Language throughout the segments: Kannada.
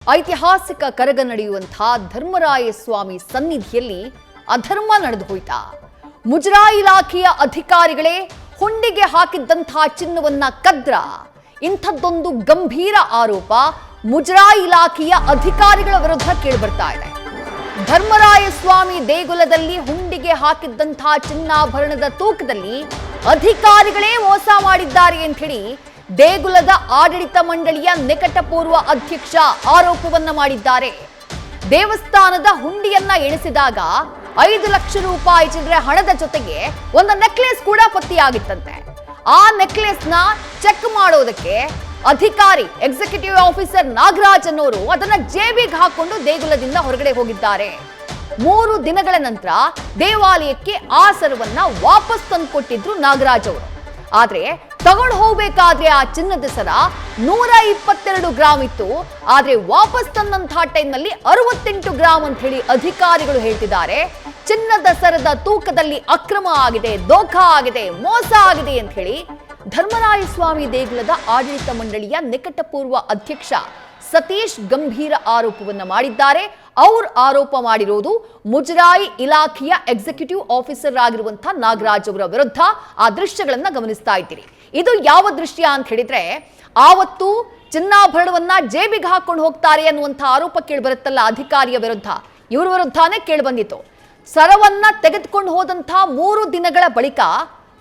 ಐತಿಹಾಸಿಕ ಕರಗ ನಡೆಯುವಂತಹ ಧರ್ಮರಾಯ ಸ್ವಾಮಿ ಸನ್ನಿಧಿಯಲ್ಲಿ ಅಧರ್ಮ ನಡೆದು ಹೋಯಿತಾ? ಮುಜರಾಯಿ ಇಲಾಖೆಯ ಅಧಿಕಾರಿಗಳೇ ಹುಂಡಿಗೆ ಹಾಕಿದ್ದಂತಹ ಚಿನ್ನವನ್ನ ಕದ್ರ. ಇಂಥದ್ದೊಂದು ಗಂಭೀರ ಆರೋಪ ಮುಜರಾಯಿ ಇಲಾಖೆಯ ಅಧಿಕಾರಿಗಳ ವಿರುದ್ಧ ಕೇಳಿಬರ್ತಾ ಇದೆ. ಧರ್ಮರಾಯ ಸ್ವಾಮಿ ದೇಗುಲದಲ್ಲಿ ಹುಂಡಿಗೆ ಹಾಕಿದ್ದಂತಹ ಚಿನ್ನಾಭರಣದ ತೂಕದಲ್ಲಿ ಅಧಿಕಾರಿಗಳೇ ಮೋಸ ಮಾಡಿದ್ದಾರೆ ಅಂತ ಹೇಳಿ ದೇಗುಲದ ಆಡಳಿತ ಮಂಡಳಿಯ ನಿಕಟಪೂರ್ವ ಅಧ್ಯಕ್ಷ ಆರೋಪವನ್ನ ಮಾಡಿದ್ದಾರೆ. ದೇವಸ್ಥಾನದ ಹುಂಡಿಯನ್ನ ಎಣಿಸಿದಾಗ 5 ಲಕ್ಷ ರೂಪಾಯಿ ಚಿಲ್ಲರೆ ಹಣದ ಜೊತೆಗೆ ಒಂದು ನೆಕ್ಲೆಸ್ ಕೂಡ ಪತ್ತೆಯಾಗಿತ್ತಂತೆ. ಆ ನೆಕ್ಲೆಸ್ ನ ಚೆಕ್ ಮಾಡೋದಕ್ಕೆ ಅಧಿಕಾರಿ ಎಕ್ಸಿಕ್ಯೂಟಿವ್ ಆಫೀಸರ್ ನಾಗರಾಜ್ ಅನ್ನೋರು ಅದನ್ನ ಜೇಬಿಗೆ ಹಾಕೊಂಡು ದೇಗುಲದಿಂದ ಹೊರಗಡೆ ಹೋಗಿದ್ದಾರೆ. 3 ದಿನಗಳ ನಂತರ ದೇವಾಲಯಕ್ಕೆ ಆ ಸರವನ್ನ ವಾಪಸ್ ತಂದುಕೊಟ್ಟಿದ್ರು ನಾಗರಾಜ್ ಅವರು. ಆದ್ರೆ ತಗೊಂಡು ಹೋಗ್ಬೇಕಾದ್ರೆ ಆ ಚಿನ್ನದ ಸರ 122 ಗ್ರಾಮ್ ಇತ್ತು. ಆದ್ರೆ ವಾಪಸ್ ತಂದಂತಹ ಟೈಮ್ನಲ್ಲಿ 68 ಗ್ರಾಮ್ ಅಂತ ಹೇಳಿ ಅಧಿಕಾರಿಗಳು ಹೇಳ್ತಿದ್ದಾರೆ. ಚಿನ್ನದ ಸರದ ತೂಕದಲ್ಲಿ ಅಕ್ರಮ ಆಗಿದೆ, ದೋಖಾ ಆಗಿದೆ, ಮೋಸ ಆಗಿದೆ ಅಂತ ಹೇಳಿ ಧರ್ಮರಾಯ ಸ್ವಾಮಿ ದೇಗುಲದ ಆಡಳಿತ ಮಂಡಳಿಯ ನಿಕಟಪೂರ್ವ ಅಧ್ಯಕ್ಷ ಸತೀಶ್ ಗಂಭೀರ ಆರೋಪವನ್ನ ಮಾಡಿದ್ದಾರೆ. ಅವರು ಆರೋಪ ಮಾಡಿರೋದು ಮುಜರಾಯಿ ಇಲಾಖೆಯ ಎಕ್ಸಿಕ್ಯೂಟಿವ್ ಆಫೀಸರ್ ಆಗಿರುವಂತಹ ನಾಗರಾಜ್ ಅವರ ವಿರುದ್ಧ. ಆ ದೃಶ್ಯಗಳನ್ನ ಗಮನಿಸ್ತಾ ಇದ್ದೀರಿ. ಇದು ಯಾವ ದೃಶ್ಯ ಅಂತ ಹೇಳಿದ್ರೆ, ಆವತ್ತು ಚಿನ್ನಾಭರಣವನ್ನ ಜೇಬಿಗೆ ಹಾಕೊಂಡು ಹೋಗ್ತಾರೆ ಅನ್ನುವಂಥ ಆರೋಪ ಕೇಳಿಬರುತ್ತಲ್ಲ ಅಧಿಕಾರಿಯ ವಿರುದ್ಧ, ಇವರ ವಿರುದ್ಧನೇ ಕೇಳಿಬಂದಿತ್ತು. ಸರವನ್ನ ತೆಗೆದುಕೊಂಡು ಹೋದಂತಹ 3 ದಿನಗಳ ಬಳಿಕ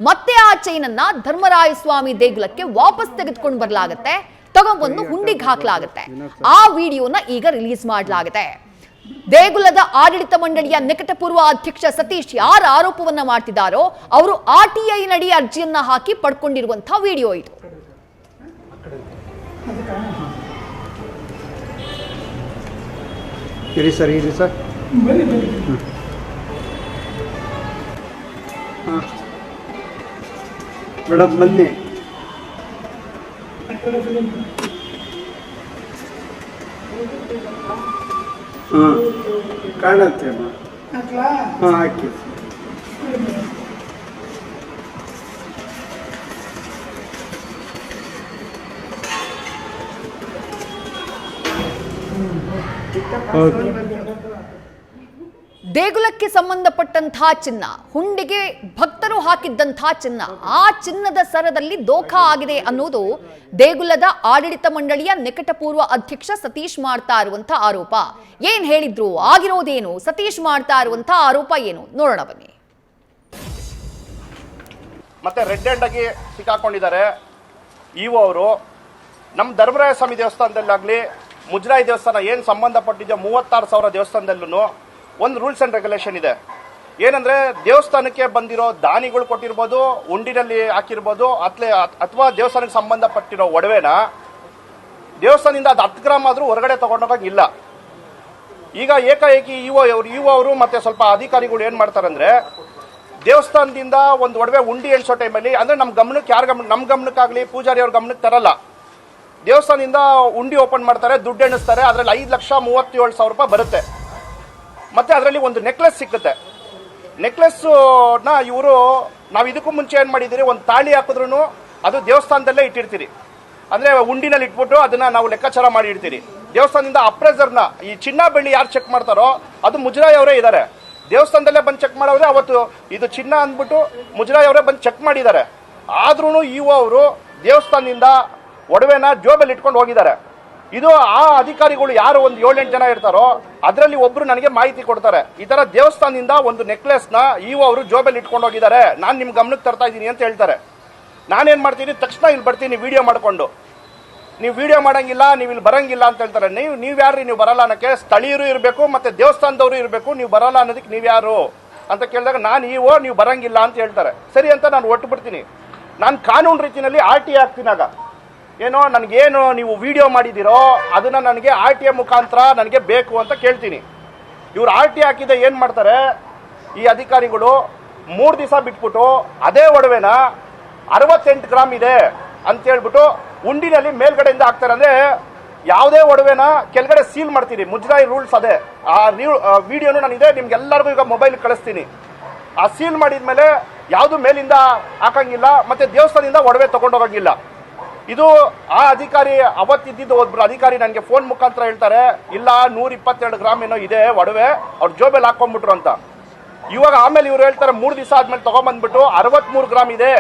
ಮತ್ತೆ ಆ ಚೈನನ್ನ ಧರ್ಮರಾಯ ಸ್ವಾಮಿ ದೇಗುಲಕ್ಕೆ ವಾಪಸ್ ತೆಗೆದುಕೊಂಡು ಬರಲಾಗುತ್ತೆ, ತಗೊಂಡ್ಬಂದು ಹುಂಡಿಗೆ ಹಾಕಲಾಗುತ್ತೆ. ಆ ವಿಡಿಯೋನ ಈಗ ರಿಲೀಸ್ ಮಾಡಲಾಗಿದೆ. ದೇಗುಲದ ಆಡಳಿತ ಮಂಡಳಿಯ ನಿಕಟಪೂರ್ವ ಅಧ್ಯಕ್ಷ ಸತೀಶ್ ಯಾರ ಆರೋಪವನ್ನ ಮಾಡ್ತಿದ್ದಾರೋ ಅವರು RTI ನಡಿ ಅರ್ಜಿಯನ್ನ ಹಾಕಿ ಪಡ್ಕೊಂಡಿರುವಂತಹ ವಿಡಿಯೋ ಇದು. ಮೇಡಮ್ ಬನ್ನಿ. ಹಾಂ ಕಾಣುತ್ತೆ ಅಮ್ಮ. ಹಾಂ ಹಾಕಿ. ದೇಗುಲಕ್ಕೆ ಸಂಬಂಧಪಟ್ಟಂತಹ ಚಿನ್ನ, ಹುಂಡಿಗೆ ಭಕ್ತರು ಹಾಕಿದ್ದಂತಹ ಚಿನ್ನ, ಆ ಚಿನ್ನದ ಸರದಲ್ಲಿ ದೋಖಾ ಆಗಿದೆ ಅನ್ನೋದು ದೇಗುಲದ ಆಡಳಿತ ಮಂಡಳಿಯ ನಿಕಟಪೂರ್ವ ಅಧ್ಯಕ್ಷ ಸತೀಶ್ ಮಾಡ್ತಾ ಇರುವಂತಹ ಆರೋಪ. ಏನ್ ಹೇಳಿದ್ರು, ಆಗಿರೋದೇನು, ಸತೀಶ್ ಮಾಡ್ತಾ ಇರುವಂತಹ ಆರೋಪ ಏನು ನೋಡೋಣ ಬನ್ನಿ. ಮತ್ತೆ ರೆಡ್ ಹ್ಯಾಂಡ್ ಆಗಿ ಸಿಕ್ಕಾಕೊಂಡಿದ್ದಾರೆ ಇವು ಅವರು. ನಮ್ಮ ಧರ್ಮರಾಯ ಸ್ವಾಮಿ ದೇವಸ್ಥಾನದಲ್ಲಾಗ್ಲಿ ಮುಜರಾಯಿ ದೇವಸ್ಥಾನ ಏನು ಸಂಬಂಧಪಟ್ಟಿದೆಯೋ 36,000 ದೇವಸ್ಥಾನದಲ್ಲೂ ಒಂದು ರೂಲ್ಸ್ ಅಂಡ್ ರೆಗ್ಯುಲೇಷನ್ ಇದೆ. ಏನಂದ್ರೆ ದೇವಸ್ಥಾನಕ್ಕೆ ಬಂದಿರೋ ದಾನಿಗಳು ಕೊಟ್ಟಿರ್ಬೋದು, ಉಂಡಿನಲ್ಲಿ ಹಾಕಿರ್ಬೋದು, ಅಥವಾ ದೇವಸ್ಥಾನಕ್ಕೆ ಸಂಬಂಧಪಟ್ಟಿರೋ ಒಡವೆನ ದೇವಸ್ಥಾನದಿಂದ ಅದು 10 ಗ್ರಾಮ್ ಆದ್ರೂ ಹೊರಗಡೆ ತಗೊಂಡೋಗಂಗಿಲ್ಲ. ಈಗ ಏಕಾಏಕಿ ಇವು ಅವರು ಮತ್ತೆ ಸ್ವಲ್ಪ ಅಧಿಕಾರಿಗಳು ಏನ್ ಮಾಡ್ತಾರಂದ್ರೆ, ದೇವಸ್ಥಾನದಿಂದ ಒಂದು ಒಡವೆ ಉಂಡಿ ಎಣಿಸೋ ಟೈಮಲ್ಲಿ ಅಂದ್ರೆ ನಮ್ಮ ಗಮನಕ್ಕೆ ನಮ್ಮ ಗಮನಕ್ಕಾಗ್ಲಿ ಪೂಜಾರಿ ಅವ್ರ ಗಮನಕ್ಕೆ ತರಲ್ಲ. ದೇವಸ್ಥಾನದಿಂದ ಉಂಡಿ ಓಪನ್ ಮಾಡ್ತಾರೆ, ದುಡ್ಡು ಎಣಿಸ್ತಾರೆ, ಅದ್ರಲ್ಲಿ 5,37,000 ರೂಪಾಯಿ ಬರುತ್ತೆ. ಮತ್ತೆ ಅದರಲ್ಲಿ ಒಂದು ನೆಕ್ಲೆಸ್ ಸಿಕ್ಕುತ್ತೆ. ನೆಕ್ಲೆಸ್ ನ ಇವರು ನಾವು ಇದಕ್ಕೂ ಮುಂಚೆ ಏನ್ ಮಾಡಿದಿರಿ, ಒಂದು ತಾಳಿ ಹಾಕಿದ್ರು ಅದು ದೇವಸ್ಥಾನದಲ್ಲೇ ಇಟ್ಟಿರ್ತೀರಿ. ಅಂದ್ರೆ ಉಂಡಿನಲ್ಲಿ ಇಟ್ಬಿಟ್ಟು ಅದನ್ನ ನಾವು ಲೆಕ್ಕಾಚಾರ ಮಾಡಿ ಇಡ್ತೀರಿ. ದೇವಸ್ಥಾನದಿಂದ ಅಪ್ರೈಸರ್ನ ಈ ಚಿನ್ನ ಬೆಳ್ಳಿ ಯಾರು ಚೆಕ್ ಮಾಡ್ತಾರೋ ಅದು ಮುಜರಾಯಿ ಅವರೇ ಇದ್ದಾರೆ. ದೇವಸ್ಥಾನದಲ್ಲೇ ಬಂದು ಚೆಕ್ ಮಾಡೋರೆ. ಅವತ್ತು ಇದು ಚಿನ್ನ ಅಂದ್ಬಿಟ್ಟು ಮುಜರಾಯಿ ಅವರೇ ಬಂದು ಚೆಕ್ ಮಾಡಿದ್ದಾರೆ. ಆದ್ರೂ ಇವು ಅವರು ದೇವಸ್ಥಾನದಿಂದ ಒಡವೆನ ಜೋಬಲ್ಲಿ ಇಟ್ಕೊಂಡು ಹೋಗಿದ್ದಾರೆ. ಇದು ಆ ಅಧಿಕಾರಿಗಳು ಯಾರು ಒಂದು 7-8 ಜನ ಇರ್ತಾರೋ ಅದರಲ್ಲಿ ಒಬ್ರು ನನಗೆ ಮಾಹಿತಿ ಕೊಡ್ತಾರೆ, ಈ ತರ ದೇವಸ್ಥಾನದಿಂದ ಒಂದು ನೆಕ್ಲೆಸ್ ನ ಇವು ಅವರು ಜೋಬಲ್ಲಿ ಇಟ್ಕೊಂಡು ಹೋಗಿದ್ದಾರೆ, ನಾನು ನಿಮ್ ಗಮನಕ್ಕೆ ತರ್ತಾ ಇದ್ದೀನಿ ಅಂತ ಹೇಳ್ತಾರೆ. ನಾನೇನ್ ಮಾಡ್ತೀನಿ, ತಕ್ಷಣ ಇಲ್ಲಿ ಬರ್ತೀನಿ ವಿಡಿಯೋ ಮಾಡ್ಕೊಂಡು. ನೀವು ವಿಡಿಯೋ ಮಾಡಂಗಿಲ್ಲ, ನೀವು ಇಲ್ಲಿ ಬರಂಗಿಲ್ಲ ಅಂತ ಹೇಳ್ತಾರೆ. ನೀವು ಯಾರು, ನೀವು ಬರಲ್ಲ ಅನ್ನಕ್ಕೆ ಸ್ಥಳೀಯರು ಇರಬೇಕು, ಮತ್ತೆ ದೇವಸ್ಥಾನದವರು ಇರಬೇಕು. ನೀವು ಬರಲ್ಲ ಅನ್ನೋದಕ್ಕೆ ನೀವು ಯಾರು ಅಂತ ಕೇಳಿದಾಗ ನೀವು ಬರಂಗಿಲ್ಲ ಅಂತ ಹೇಳ್ತಾರೆ. ಸರಿ ಅಂತ ನಾನು ಒಟ್ಟು ಬಿಡ್ತೀನಿ. ನಾನು ಕಾನೂನು ರೀತಿಯಲ್ಲಿ RTI ಹಾಕ್ತೀನಾಗ ಏನೋ ನನಗೇನು ನೀವು ವಿಡಿಯೋ ಮಾಡಿದಿರೋ ಅದನ್ನ ನನಗೆ RTI ಮುಖಾಂತರ ನನಗೆ ಬೇಕು ಅಂತ ಕೇಳ್ತೀನಿ. ಇವ್ರು RTI ಹಾಕಿದ ಏನ್ ಮಾಡ್ತಾರೆ, ಈ ಅಧಿಕಾರಿಗಳು 3 ದಿವಸ ಬಿಟ್ಬಿಟ್ಟು ಅದೇ ಒಡವೆನ 68 ಗ್ರಾಮ್ ಇದೆ ಅಂತ ಹೇಳ್ಬಿಟ್ಟು ಉಂಡಿನಲ್ಲಿ ಮೇಲ್ಗಡೆಯಿಂದ ಹಾಕ್ತಾರೆ. ಅಂದ್ರೆ ಯಾವುದೇ ಒಡವೆನ ಕೆಳಗಡೆ ಸೀಲ್ ಮಾಡ್ತೀರಿ, ಮುಜರಾಯಿ ರೂಲ್ಸ್ ಅದೇ. ಆ ವಿಡಿಯೋನು ನಾನಿದೆ ನಿಮ್ಗೆಲ್ಲರಿಗೂ ಈಗ ಮೊಬೈಲ್ ಕಳಿಸ್ತೀನಿ. ಆ ಸೀಲ್ ಮಾಡಿದ್ಮೇಲೆ ಯಾವುದು ಮೇಲಿಂದ ಹಾಕಂಗಿಲ್ಲ, ಮತ್ತೆ ದೇವಸ್ಥಾನದಿಂದ ಒಡವೆ ತಗೊಂಡೋಗಂಗಿಲ್ಲ. ಇದು ಆ ಅಧಿಕಾರಿ ಅವತ್ತಿದ್ದಿದ್ದು ಒಬ್ರು ಅಧಿಕಾರಿ ನನಗೆ ಫೋನ್ ಮುಖಾಂತರ ಹೇಳ್ತಾರೆ, ಇಲ್ಲ 122 ಗ್ರಾಮ್ ಏನೋ ಇದೆ ಒಡವೆ, ಅವ್ರ ಜೋಬೆಲ್ ಹಾಕೊಂಡ್ಬಿಟ್ರು ಅಂತ. ಇವಾಗ ಆಮೇಲೆ ಇವ್ರು ಹೇಳ್ತಾರೆ 3 ದಿವಸ ಆದ್ಮೇಲೆ ತಗೊಂಡ್ಬಂದ್ಬಿಟ್ಟು 63 ಗ್ರಾಮ್ ಇದೆ,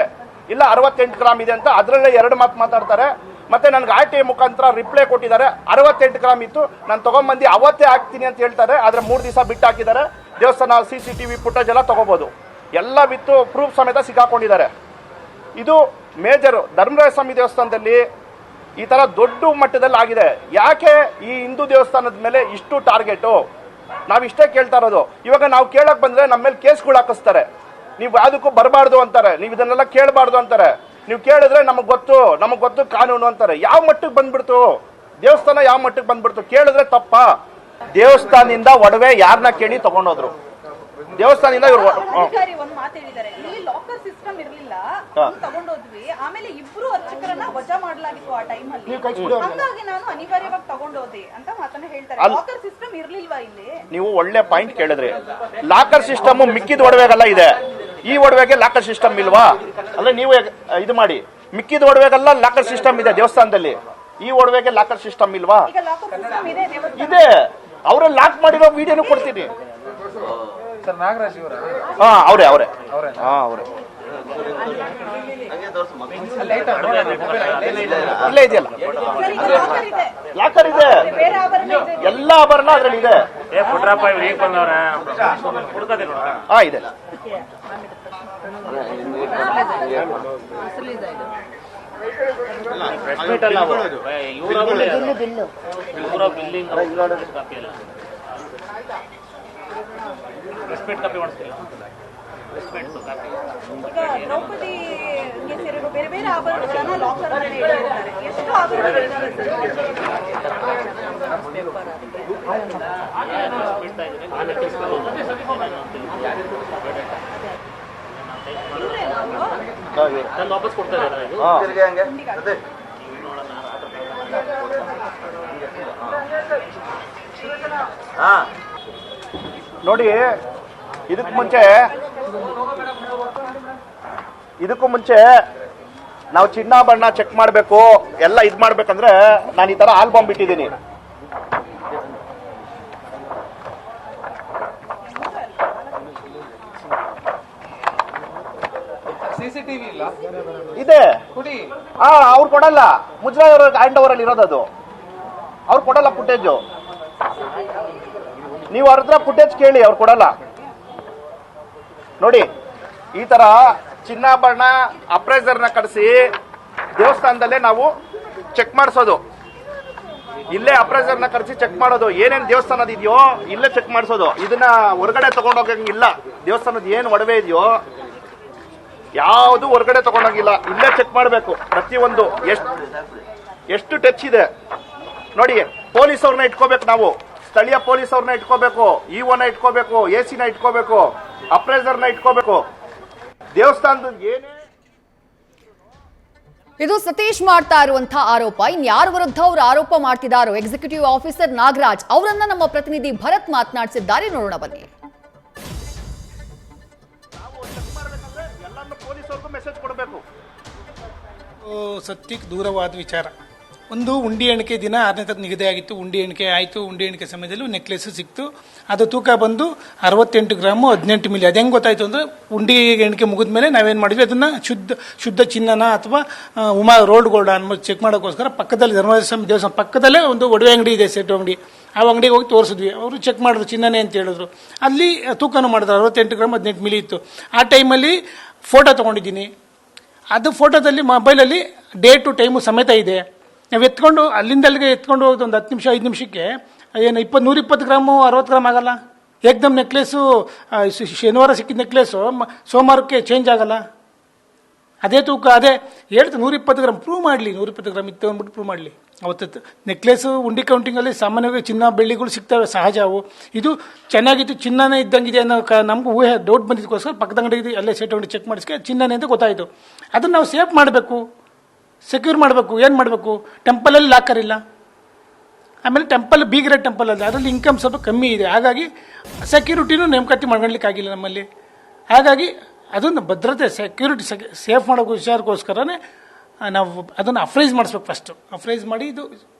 ಇಲ್ಲ 68 ಗ್ರಾಮ್ ಇದೆ ಅಂತ. ಅದರಲ್ಲೇ 2 ಮಾತು ಮಾತಾಡ್ತಾರೆ. ಮತ್ತೆ ನನಗೆ RTI ಮುಖಾಂತರ ರಿಪ್ಲೈ ಕೊಟ್ಟಿದ್ದಾರೆ, 68 ಗ್ರಾಮ್ ಇತ್ತು, ನಾನು ತಗೊಂಡ್ಬಂದು ಅವತ್ತೇ ಹಾಕ್ತೀನಿ ಅಂತ ಹೇಳ್ತಾರೆ. ಆದ್ರೆ 3 ದಿವಸ ಬಿಟ್ಟು ಹಾಕಿದ್ದಾರೆ. ದೇವಸ್ಥಾನ CCTV ಫುಟೇಜ್ ಎಲ್ಲ ತಗೋಬಹುದು, ಎಲ್ಲ ಬಿತ್ತು ಪ್ರೂಫ್ ಸಮೇತ ಸಿಕ್ಕಾಕೊಂಡಿದ್ದಾರೆ. ಇದು ಮೇಜರ್ ಧರ್ಮರಾಯ ಸ್ವಾಮಿ ದೇವಸ್ಥಾನದಲ್ಲಿ ಈ ತರ ದೊಡ್ಡ ಮಟ್ಟದಲ್ಲಿ ಆಗಿದೆ. ಯಾಕೆ ಈ ಹಿಂದೂ ದೇವಸ್ಥಾನದ ಮೇಲೆ ಇಷ್ಟು ಟಾರ್ಗೆಟು? ನಾವಿಷ್ಟೇ ಕೇಳ್ತಾ ಇರೋದು. ಇವಾಗ ನಾವು ಕೇಳಕ್ ಬಂದ್ರೆ ನಮ್ಮ ಮೇಲೆ ಕೇಸ್ಗಳು ಹಾಕಿಸ್ತಾರೆ, ನೀವು ಯಾವುದಕ್ಕೂ ಬರಬಾರ್ದು ಅಂತಾರೆ, ನೀವು ಇದನ್ನೆಲ್ಲ ಕೇಳಬಾರ್ದು ಅಂತಾರೆ. ನೀವು ಕೇಳಿದ್ರೆ ನಮಗ್ ಗೊತ್ತು ಕಾನೂನು ಅಂತಾರೆ. ಯಾವ ಮಟ್ಟಕ್ಕೆ ಬಂದ್ಬಿಡ್ತು ದೇವಸ್ಥಾನ? ಯಾವ ಮಟ್ಟಕ್ಕೆ ಬಂದ್ಬಿಡ್ತು? ಕೇಳಿದ್ರೆ ತಪ್ಪ. ದೇವಸ್ಥಾನದಿಂದ ಒಡವೆ ಯಾರನ್ನ ಕೇಳಿ ತಗೊಂಡೋದ್ರು? ದೇವಸ್ಥಾನದಿಂದ ಇವರು ಅಧಿಕಾರಿ ಒಂದು ಮಾತು ಹೇಳಿದ್ದಾರೆ, ಇಲ್ಲಿ ಲಾಕರ್ ಸಿಸ್ಟಮ್ ಇರಲಿಲ್ಲ, ತಗೊಂಡೋದ್ವಿ. ಆಮೇಲೆ ಇಬ್ರು ಅರ್ಚಕರನ್ನ ವಜಾ ಮಾಡಲಾಗಿತ್ತು ಆ ಟೈಮ್ ಅಲ್ಲಿ, ಹಂಗಾಗಿ ನಾನು ಅನಿವಾರ್ಯವಾಗಿ ತಗೊಂಡೋದೆ ಅಂತ ಮಾತನ್ನ ಹೇಳ್ತಾರೆ. ಲಾಕರ್ ಸಿಸ್ಟಮ್ ಇರ್ಲಿಲ್ವಾ ಇಲ್ಲಿ? ನೀವು ಒಳ್ಳೆ ಪಾಯಿಂಟ್ ಕೇಳಿದ್ರಿ. ಲಾಕರ್ ಸಿಸ್ಟಮ್ ಮಿಕ್ಕಿದ ಒಡವೆಗೆಲ್ಲ ಇದೆ, ಈ ಒಡವೆಗೆ ಲಾಕರ್ ಸಿಸ್ಟಮ್ ಇಲ್ವಾ? ಅಂದ್ರೆ ನೀವು ಇದು ಮಾಡಿ, ಮಿಕ್ಕಿದ ಒಡವೆಗೆಲ್ಲ ಲಾಕರ್ ಸಿಸ್ಟಮ್ ಇದೆ ದೇವಸ್ಥಾನದಲ್ಲಿ, ಈ ಒಡವೆಗೆ ಲಾಕರ್ ಸಿಸ್ಟಮ್ ಇಲ್ವಾ? ಈಗ ಲಾಕರ್ ಸಿಸ್ಟಮ್ ಇದೆ ಇದೆ. ಅವ್ರಲ್ಲಿ ಲಾಕ್ ಮಾಡಿರೋ ವಿಡಿಯೋನು ಕೊಡ್ತೀನಿ. ನಾಗರಾಜ್ ಇವರ ಅವರೇ ಅವರೇ ಇಲ್ಲೇ ಇದೆಯಲ್ಲ, ಲಾಕರ್ ಇದೆ, ಎಲ್ಲ ಆಭರಣ ಅದ್ರಲ್ಲಿ ಇದೆ. ಇದೆ. ಈಗ ದ್ರೌಪದಿ ಸೇರಿರೋ ಬೇರೆ ಬೇರೆ ಆಭರಣಗಳನ್ನ ಲಾಕರ್ ಅಲ್ಲಿ ಇಟ್ಟಿರ್ತಾರೆ. ಎಷ್ಟು ಆಭರಣಗಳಿದಾವೆ ವಾಪಸ್ ಕೊಡ್ತಾರೆ. ನೋಡಿ, ಇದಕ್ಕೂ ಮುಂಚೆ ನಾವು ಚಿನ್ನಾಭರಣ ಚೆಕ್ ಮಾಡಬೇಕು, ಎಲ್ಲ ಇದ್ ಮಾಡ್ಬೇಕಂದ್ರೆ ನಾನು ಈ ತರ ಆಲ್ಬಮ್ ಬಿಟ್ಟಿದ್ದೀನಿ. CCTV ಇಲ್ಲ ಇದೆ. ಕುಡಿ ಅವ್ರು ಕೊಡಲ್ಲ, ಮುಜರಾಯಿ ಅವ್ರ ಹ್ಯಾಂಡ್ ಓವರ್ ಅಲ್ಲಿ ಇರೋದದು. ಅವ್ರು ಕೊಡಲ್ಲ ಫುಟೇಜು. ನೀವು ಅವ್ರ ಹತ್ರ ಫುಟೇಜ್ ಕೇಳಿ, ಅವ್ರು ಕೊಡಲ್ಲ. ನೋಡಿ, ಈ ತರ ಚಿನ್ನಾಭರಣ ಅಪ್ರೈಸರ್ನ ಕರೆಸಿ ದೇವಸ್ಥಾನದಲ್ಲೇ ನಾವು ಚೆಕ್ ಮಾಡಿಸೋದು. ಇಲ್ಲೇ ಅಪ್ರೈಸರ್ನ ಕರೆಸಿ ಚೆಕ್ ಮಾಡೋದು. ಏನೇನು ದೇವಸ್ಥಾನದ ಇದೆಯೋ ಇಲ್ಲೇ ಚೆಕ್ ಮಾಡಿಸೋದು. ಇದನ್ನ ಹೊರಗಡೆ ತಗೊಂಡೋಗಂಗಿಲ್ಲ. ದೇವಸ್ಥಾನದ ಏನು ಒಡವೆ ಇದೆಯೋ ಯಾವುದು ಹೊರಗಡೆ ತಗೊಂಡೋಗಿಲ್ಲ, ಇಲ್ಲೇ ಚೆಕ್ ಮಾಡಬೇಕು. ಪ್ರತಿಯೊಂದು ಎಷ್ಟು ಟಚ್ ಇದೆ ನೋಡಿ. ಪೊಲೀಸ್ ಅವ್ರನ್ನ ಇಟ್ಕೋಬೇಕು, ನಾವು ಸ್ಥಳೀಯ ಪೊಲೀಸ್ ಅವ್ರನ್ನ ಇಟ್ಕೋಬೇಕು, ಇಒನ ಇಟ್ಕೋಬೇಕು, AC ನ ಇಟ್ಕೋಬೇಕು, ಅಪ್ರೈಸರ್ನ ಇಟ್ಕೋಬೇಕು. ದೇವಸ್ಥಾನದ ಏನೇ ಇದು ಸತೀಶ್ ಮಾಡ್ತಾ ಇರುವಂತಹ ಆರೋಪ. ಇನ್ಯಾರ ವಿರುದ್ಧ ಅವರು ಆರೋಪ ಮಾಡ್ತಿದ್ದಾರೋ ಎಕ್ಸಿಕ್ಯೂಟಿವ್ ಆಫೀಸರ್ ನಾಗರಾಜ್ ಅವರನ್ನ ನಮ್ಮ ಪ್ರತಿನಿಧಿ ಭರತ್ ಮಾತನಾಡಿಸಿದ್ದಾರೆ. ನೋಡೋಣ ಬನ್ನಿ. ಎಲ್ಲಾನು ಪೊಲೀಸ್ ಅವ್ರಿಗೂ ಮೆಸೇಜ್ ಕೊಡಬೇಕು. ಸತ್ಯಕ್ಕೆ ದೂರವಾದ ವಿಚಾರ. ಒಂದು ಉಂಡಿ ಎಣಿಕೆ ದಿನ 6ನೇ ತಾರೀಕು ನಿಗದಿ ಆಗಿತ್ತು. ಉಂಡಿ ಎಣಿಕೆ ಆಯಿತು. ಉಂಡಿ ಎಣಿಕೆ ಸಮಯದಲ್ಲಿ ನೆಕ್ಲೆಸ್ ಸಿಕ್ತು. ಅದು ತೂಕ ಬಂದು 68 ಗ್ರಾಮು 18 ಮಿಲಿ. ಅದು ಹೆಂಗೆ ಗೊತ್ತಾಯಿತು ಅಂದರೆ, ಉಂಡಿ ಎಣಿಕೆ ಮುಗಿದ ಮೇಲೆ ನಾವೇನು ಮಾಡಿದ್ವಿ, ಅದನ್ನು ಶುದ್ಧ ಚಿನ್ನನ ಅಥವಾ ರೋಲ್ಡ್ ಗೋಲ್ಡ್ ಅನ್ಬೋದು ಚೆಕ್ ಮಾಡೋಕ್ಕೋಸ್ಕರ ಪಕ್ಕದಲ್ಲಿ ಧರ್ಮರಾಯ ಸ್ವಾಮಿ ದೇವಸ್ಥಾನ ಪಕ್ಕದಲ್ಲೇ ಒಂದು ಒಡವೆ ಅಂಗಡಿ ಇದೆ, ಸೆಟ್ ಅಂಗಡಿ. ಆ ಅಂಗಡಿಗೆ ಹೋಗಿ ತೋರಿಸಿದ್ವಿ. ಅವರು ಚೆಕ್ ಮಾಡಿದ್ರು, ಚಿನ್ನನೇ ಅಂತ ಹೇಳಿದ್ರು. ಅಲ್ಲಿ ತೂಕನೂ ಮಾಡಿದ್ರು, 68 ಗ್ರಾಮ್ 18 ಮಿಲಿ ಇತ್ತು. ಆ ಟೈಮಲ್ಲಿ ಫೋಟೋ ತೊಗೊಂಡಿದ್ದೀನಿ. ಅದು ಫೋಟೋದಲ್ಲಿ ಮೊಬೈಲಲ್ಲಿ ಡೇಟು ಟೈಮು ಸಮೇತ ಇದೆ. ನಾವು ಎತ್ಕೊಂಡು ಅಲ್ಲಿಂದ ಅಲ್ಲಿಗೆ ಎತ್ಕೊಂಡು ಹೋಗೋದು ಒಂದು 10 ನಿಮಿಷ 5 ನಿಮಿಷಕ್ಕೆ ಏನು 120 ಗ್ರಾಮು 60 ಗ್ರಾಮ್ ಆಗಲ್ಲ. ಏಕ್ದಮ್ ನೆಕ್ಲೆಸ್ಸು ಶನಿವಾರ ಸಿಕ್ಕಿದ ನೆಕ್ಲೆಸ್ಸು ಸೋಮವಾರಕ್ಕೆ ಚೇಂಜ್ ಆಗಲ್ಲ. ಅದೇ ತೂಕ, ಅದೇ ಹೇಳ್ತು 120 ಗ್ರಾಮ್ ಪ್ರೂವ್ ಮಾಡಲಿ, 120 ಗ್ರಾಮ್ ಇತ್ತು ಅಂದ್ಬಿಟ್ಟು ಪ್ರೂವ್ ಮಾಡಲಿ. ಅವತ್ತು ನೆಕ್ಲೆಸ್ಸು ಉಂಡಿ ಕೌಂಟಿಂಗಲ್ಲಿ ಸಾಮಾನ್ಯವಾಗಿ ಚಿನ್ನ ಬೆಳ್ಳಿಗಳು ಸಿಗ್ತವೆ, ಸಹಜ ಅವು. ಇದು ಚೆನ್ನಾಗಿತ್ತು, ಚಿನ್ನನೇ ಇದ್ದಂಗಿದೆ ಅನ್ನೋ ನಮಗೂ ಊಹೆ ಡೌಟ್ ಬಂದಿದ್ದಕ್ಕೋಸ್ಕರ ಪಕ್ಕದ ಅಂಗಡಿ ಅಲ್ಲೇ ಸೆಟ್ ಅಂಗಡಿ ಚೆಕ್ ಮಾಡಿಸ್ಕೆ ಚಿನ್ನನೇ ಅಂತ ಗೊತ್ತಾಯಿತು. ಅದನ್ನು ನಾವು ಸೇಫ್ ಮಾಡಬೇಕು, ಸೆಕ್ಯೂರ್ ಮಾಡಬೇಕು. ಏನು ಮಾಡಬೇಕು? ಟೆಂಪಲಲ್ಲಿ ಲಾಕರ್ ಇಲ್ಲ. ಆಮೇಲೆ ಟೆಂಪಲ್ ಬೀಗ್ರೆ ಟೆಂಪಲ್ ಅಲ್ಲ, ಅದರಲ್ಲಿ ಇನ್ಕಮ್ ಸ್ವಲ್ಪ ಕಮ್ಮಿ ಇದೆ. ಹಾಗಾಗಿ ಸೆಕ್ಯೂರಿಟಿನೂ ನೇಮಕಾತಿ ಮಾಡ್ಕೊಳ್ಳಿಕ್ಕಾಗಿಲ್ಲ ನಮ್ಮಲ್ಲಿ. ಹಾಗಾಗಿ ಅದನ್ನು ಭದ್ರತೆ ಸೆಕ್ಯೂರಿಟಿ ಸೇಫ್ ಮಾಡೋ ವಿಚಾರಕ್ಕೋಸ್ಕರನೇ ನಾವು ಅದನ್ನು ಅಫ್ರೈಸ್ ಮಾಡಿಸ್ಬೇಕು ಫಸ್ಟು. ಅಫ್ರೈಸ್ ಮಾಡಿ ಇದು